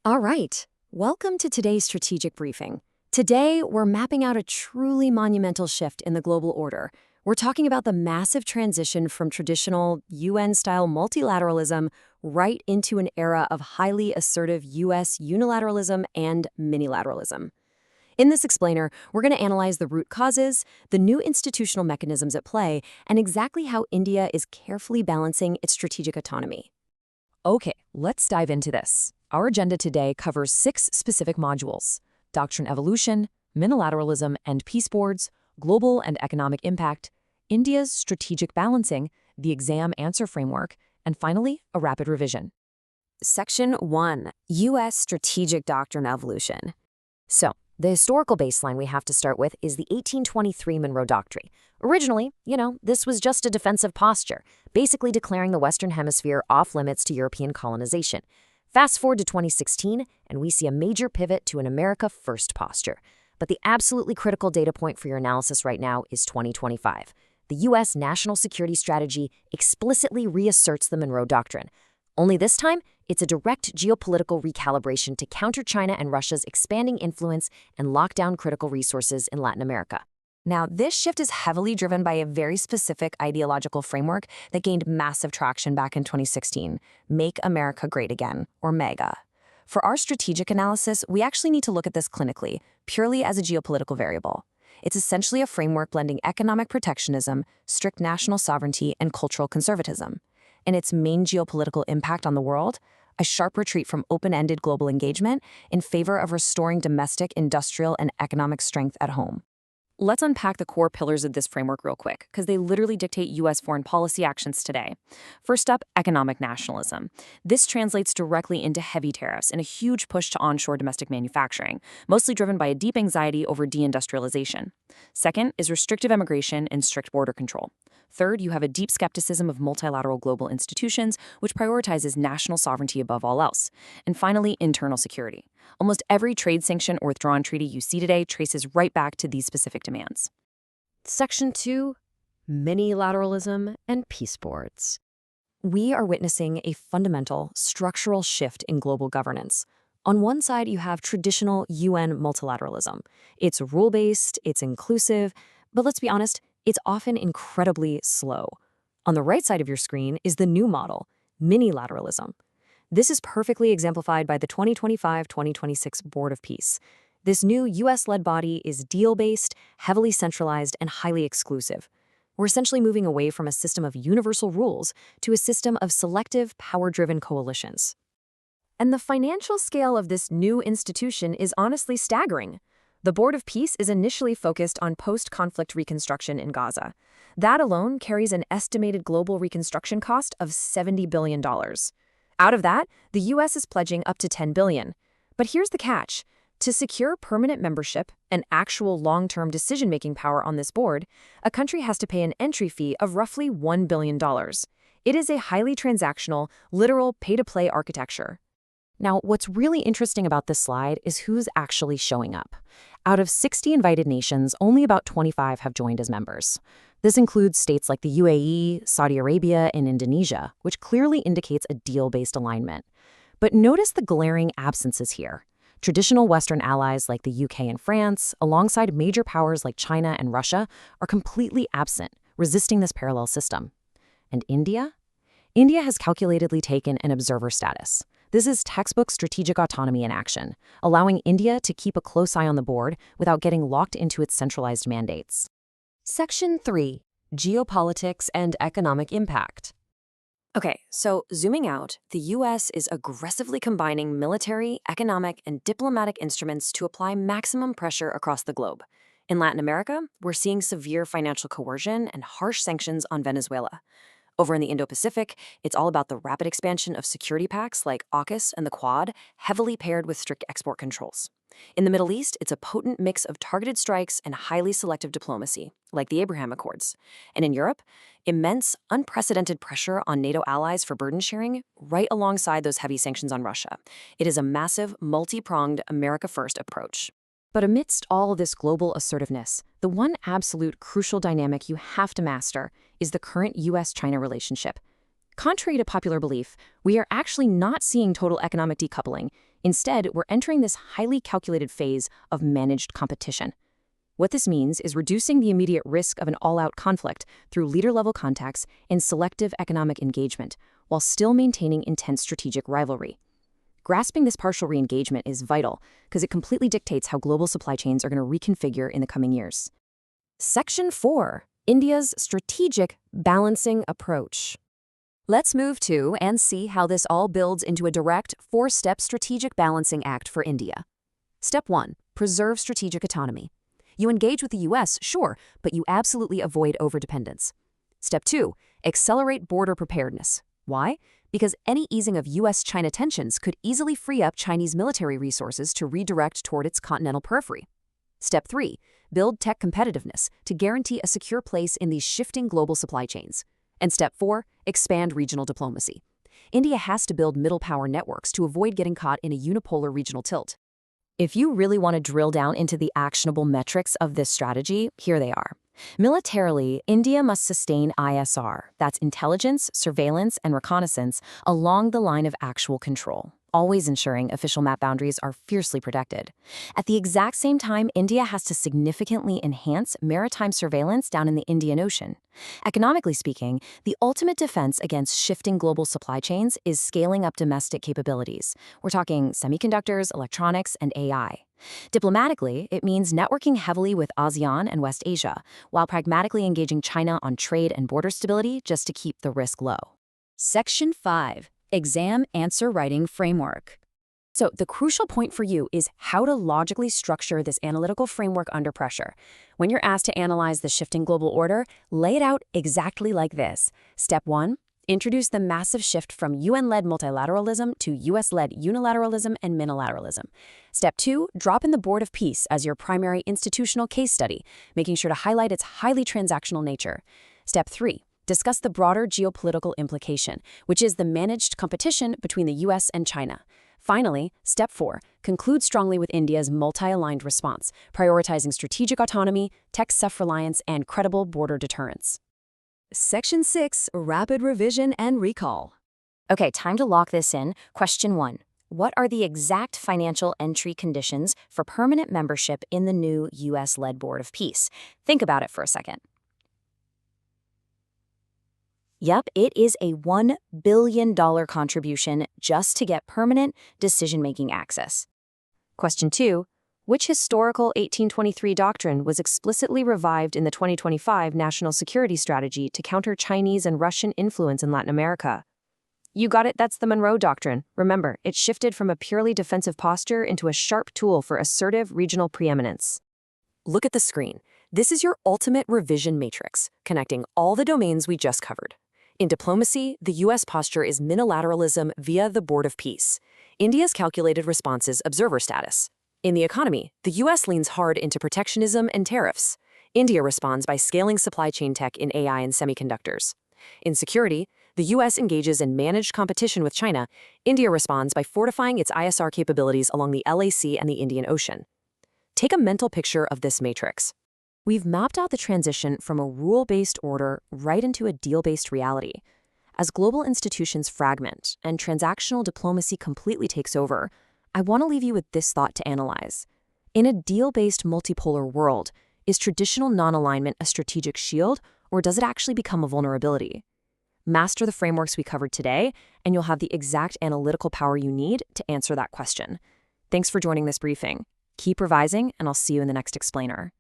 All right, welcome to today's strategic briefing. Today, we're mapping out a truly monumental shift in the global order. We're talking about the massive transition from traditional UN-style multilateralism right into an era of highly assertive U.S. unilateralism and minilateralism. In this explainer, we're going to analyze the root causes, the new institutional mechanisms at play, and exactly how India is carefully balancing its strategic autonomy. Okay, let's dive into this. Our agenda today covers 6 specific modules: doctrine evolution, minilateralism and peace boards, global and economic impact, India's strategic balancing, the exam answer framework, and finally, a rapid revision. Section 1. U.S. Strategic Doctrine Evolution. So, the historical baseline we have to start with is the 1823 Monroe Doctrine. Originally, this was just a defensive posture, basically declaring the Western Hemisphere off-limits to European colonization. Fast forward to 2016, and we see a major pivot to an America-first posture. But the absolutely critical data point for your analysis right now is 2025. The U.S. national security strategy explicitly reasserts the Monroe Doctrine. Only this time, it's a direct geopolitical recalibration to counter China and Russia's expanding influence and lock down critical resources in Latin America. Now, this shift is heavily driven by a very specific ideological framework that gained massive traction back in 2016, Make America Great Again, or MEGA. For our strategic analysis, we actually need to look at this clinically, purely as a geopolitical variable. It's essentially a framework blending economic protectionism, strict national sovereignty, and cultural conservatism. And its main geopolitical impact on the world, a sharp retreat from open-ended global engagement in favor of restoring domestic, industrial, and economic strength at home. Let's unpack the core pillars of this framework real quick, because they literally dictate U.S. foreign policy actions today. First up, economic nationalism. This translates directly into heavy tariffs and a huge push to onshore domestic manufacturing, mostly driven by a deep anxiety over deindustrialization. Second is restrictive immigration and strict border control. Third, you have a deep skepticism of multilateral global institutions, which prioritizes national sovereignty above all else. And finally, internal security. Almost every trade sanction or withdrawn treaty you see today traces right back to these specific demands. Section 2. Minilateralism and peace boards. We are witnessing a fundamental, structural shift in global governance. On one side, you have traditional UN multilateralism. It's rule-based, it's inclusive, but let's be honest, it's often incredibly slow. On the right side of your screen is the new model, minilateralism. This is perfectly exemplified by the 2025-2026 Board of Peace. This new US-led body is deal-based, heavily centralized, and highly exclusive. We're essentially moving away from a system of universal rules to a system of selective, power-driven coalitions. And the financial scale of this new institution is honestly staggering. The Board of Peace is initially focused on post-conflict reconstruction in Gaza. That alone carries an estimated global reconstruction cost of $70 billion. Out of that, the U.S. is pledging up to $10 billion. But here's the catch. To secure permanent membership and actual long-term decision-making power on this board, a country has to pay an entry fee of roughly $1 billion. It is a highly transactional, literal pay-to-play architecture. Now, what's really interesting about this slide is who's actually showing up. Out of 60 invited nations, only about 25 have joined as members. This includes states like the UAE, Saudi Arabia, and Indonesia, which clearly indicates a deal-based alignment. But notice the glaring absences here. Traditional Western allies like the UK and France, alongside major powers like China and Russia, are completely absent, resisting this parallel system. And India? India has calculatedly taken an observer status. This is textbook strategic autonomy in action, allowing India to keep a close eye on the board without getting locked into its centralized mandates. Section 3. Geopolitics and economic impact. Okay, so zooming out, the U.S. is aggressively combining military, economic, and diplomatic instruments to apply maximum pressure across the globe. In Latin America, we're seeing severe financial coercion and harsh sanctions on Venezuela. Over in the Indo-Pacific, it's all about the rapid expansion of security pacts like AUKUS and the Quad, heavily paired with strict export controls. In the Middle East, it's a potent mix of targeted strikes and highly selective diplomacy, like the Abraham Accords. And in Europe, immense, unprecedented pressure on NATO allies for burden sharing, right alongside those heavy sanctions on Russia. It is a massive, multi-pronged, America-first approach. But amidst all this global assertiveness, the one absolute crucial dynamic you have to master is the current U.S.-China relationship. Contrary to popular belief, we are actually not seeing total economic decoupling. Instead, we're entering this highly calculated phase of managed competition. What this means is reducing the immediate risk of an all-out conflict through leader-level contacts and selective economic engagement, while still maintaining intense strategic rivalry. Grasping this partial re-engagement is vital because it completely dictates how global supply chains are going to reconfigure in the coming years. Section 4. India's strategic balancing approach. Let's move to and see how this all builds into a direct 4-step strategic balancing act for India. Step 1. Preserve strategic autonomy. You engage with the U.S., sure, but you absolutely avoid overdependence. Step 2. Accelerate border preparedness. Why? Because any easing of U.S.-China tensions could easily free up Chinese military resources to redirect toward its continental periphery. Step 3. Build tech competitiveness to guarantee a secure place in these shifting global supply chains. And Step 4. Expand regional diplomacy. India has to build middle power networks to avoid getting caught in a unipolar regional tilt. If you really want to drill down into the actionable metrics of this strategy, here they are. Militarily, India must sustain ISR, that's intelligence, surveillance, and reconnaissance, along the line of actual control, always ensuring official map boundaries are fiercely protected. At the exact same time, India has to significantly enhance maritime surveillance down in the Indian Ocean. Economically speaking, the ultimate defense against shifting global supply chains is scaling up domestic capabilities. We're talking semiconductors, electronics, and AI. Diplomatically, it means networking heavily with ASEAN and West Asia, while pragmatically engaging China on trade and border stability just to keep the risk low. Section 5. Exam answer writing framework. So the crucial point for you is how to logically structure this analytical framework under pressure. When you're asked to analyze the shifting global order, lay it out exactly like this. Step 1. Introduce the massive shift from UN-led multilateralism to US-led unilateralism and minilateralism. Step 2, drop in the Board of Peace as your primary institutional case study, making sure to highlight its highly transactional nature. Step 3, discuss the broader geopolitical implication, which is the managed competition between the US and China. Finally, Step 4, conclude strongly with India's multi-aligned response, prioritizing strategic autonomy, tech self-reliance, and credible border deterrence. Section 6, Rapid Revision and Recall. Okay, time to lock this in. Question 1. What are the exact financial entry conditions for permanent membership in the new US-led Board of Peace? Think about it for a second. Yep, it is a $1 billion contribution just to get permanent decision-making access. Question 2. Which historical 1823 doctrine was explicitly revived in the 2025 National Security Strategy to counter Chinese and Russian influence in Latin America? You got it, that's the Monroe Doctrine. Remember, it shifted from a purely defensive posture into a sharp tool for assertive regional preeminence. Look at the screen. This is your ultimate revision matrix, connecting all the domains we just covered. In diplomacy, the U.S. posture is minilateralism via the Board of Peace. India's calculated response is observer status. In the economy, the U.S. leans hard into protectionism and tariffs. India responds by scaling supply chain tech in AI and semiconductors. In security, the U.S. engages in managed competition with China. India responds by fortifying its ISR capabilities along the LAC and the Indian Ocean. Take a mental picture of this matrix. We've mapped out the transition from a rule-based order right into a deal-based reality. As global institutions fragment and transactional diplomacy completely takes over, I want to leave you with this thought to analyze. In a deal-based multipolar world, is traditional non-alignment a strategic shield, or does it actually become a vulnerability? Master the frameworks we covered today, and you'll have the exact analytical power you need to answer that question. Thanks for joining this briefing. Keep revising, and I'll see you in the next explainer.